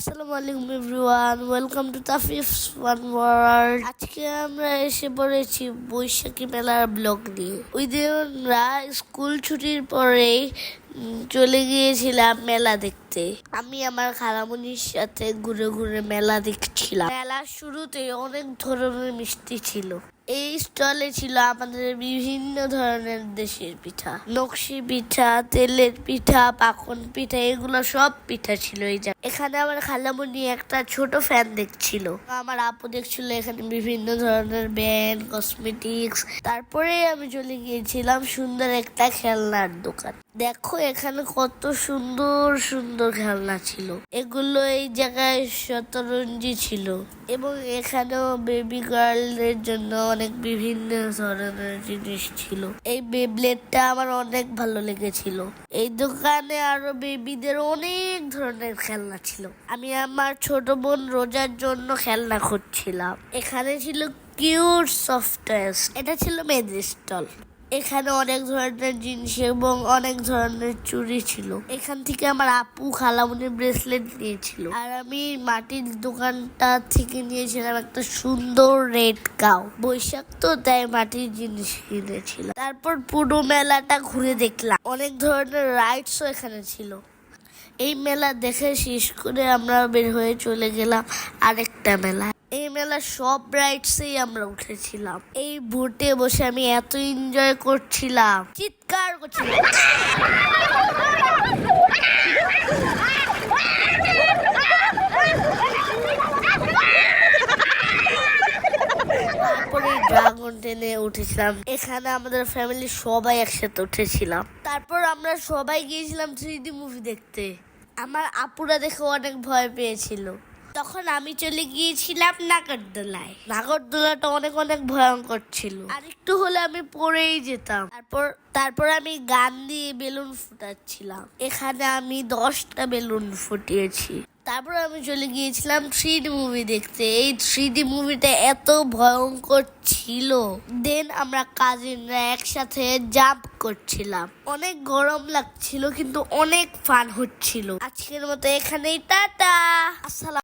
আসসালামু আলাইকুম everyone, welcome to তাফিফস ওয়ান ওয়ার্ল্ড। আজকে আমরা এসে পড়েছি বৈশাখী মেলার ব্লগ নিয়ে। ওই দিন আমরা স্কুল ছুটির পরেই চলে গিয়েছিলাম মেলা দেখতে। আমি আমার খালামণির সাথে ঘুরে ঘুরে মেলা দেখছিলাম। মেলার শুরুতে অনেক ধরনের মিষ্টি ছিল। এই স্টলে ছিল আমাদের বিভিন্ন ধরনের দেশের পিঠা, নকশি পিঠা, তেলের পিঠা, পাকন পিঠা, এগুলো সব পিঠা ছিল। এখানে আমার খালামণি একটা ছোট ফ্যান দেখছিল, আমার আপু দেখছিল এখানে বিভিন্ন ধরনের ব্যান্ড, কসমেটিক্স। তারপরে আমি চলে গিয়েছিলাম সুন্দর একটা খেলনার দোকান। দেখো এখানে কত সুন্দর সুন্দর খেলনা ছিল। এগুলো এই জায়গায় শতরঞ্জি ছিল এবং এখানেও বেবি গার্লদের জন্য অনেক বিভিন্ন ধরনের জিনিস ছিল। এই বেবলেটটা আমার অনেক ভালো লেগেছিল। এই দোকানে আরো বেবিদের অনেক ধরনের খেলনা ছিল। আমি আমার ছোট বোন রোজার জন্য খেলনা খুঁজছিলাম। এখানে ছিল কিউট সফট টয়েস। এটা ছিল মেয়েদের স্টল। এখানে অনেক ধরনের জিনিস এবং অনেক ধরনের চুড়ি ছিল। এখান থেকে আমার আপু খালামণির ব্রেসলেট নিয়েছিল, আর আমি মাটির দোকানটা থেকে নিয়েছিলাম একটা সুন্দর রেড কাউ। বৈশাখ তো তাই মাটির জিনিস কিনেছিলাম। তারপর পুরো মেলাটা ঘুরে দেখলাম। অনেক ধরনের রাইডসও এখানে ছিল। এই মেলা দেখে শেষ করে আমরা বের হয়ে চলে গেলাম আরেকটা মেলা। এই মেলা সব রাইডসেই আমরা উঠেছিলাম। এই বোটে বসে আমি এত এনজয় করছিলাম, চিৎকার করছিলাম। তারপরে ড্রাগন টেনে উঠেছিলাম। এখানে আমাদের ফ্যামিলি সবাই একসাথে উঠেছিলাম। তারপর আমরা সবাই গিয়েছিলাম 3D মুভি দেখতে। আমার আপুরা দেখে অনেক ভয় পেয়েছিল। তখন আমি চলে গিয়েছিলাম নাগরদোলায়। নাগরদোলাটা অনেক অনেক ভয়ঙ্কর ছিল, আর একটু হলে আমি পড়েই যেতাম। তারপর আমি গান দিয়ে বেলুন ফুটাচ্ছিলাম। এখানে আমি 10টা বেলুন ফুটিয়েছি। তারপর আমি চলে গিয়েছিলাম 3D মুভি দেখতে। এই 3D মুভিটা এত ভয়ঙ্কর ছিল। দেন আমরা কাজিনরা একসাথে জাম্প করছিলাম। অনেক গরম লাগছিল কিন্তু অনেক ফান হচ্ছিল। আজকের মতো এখানেই টাটা। আসসালাম।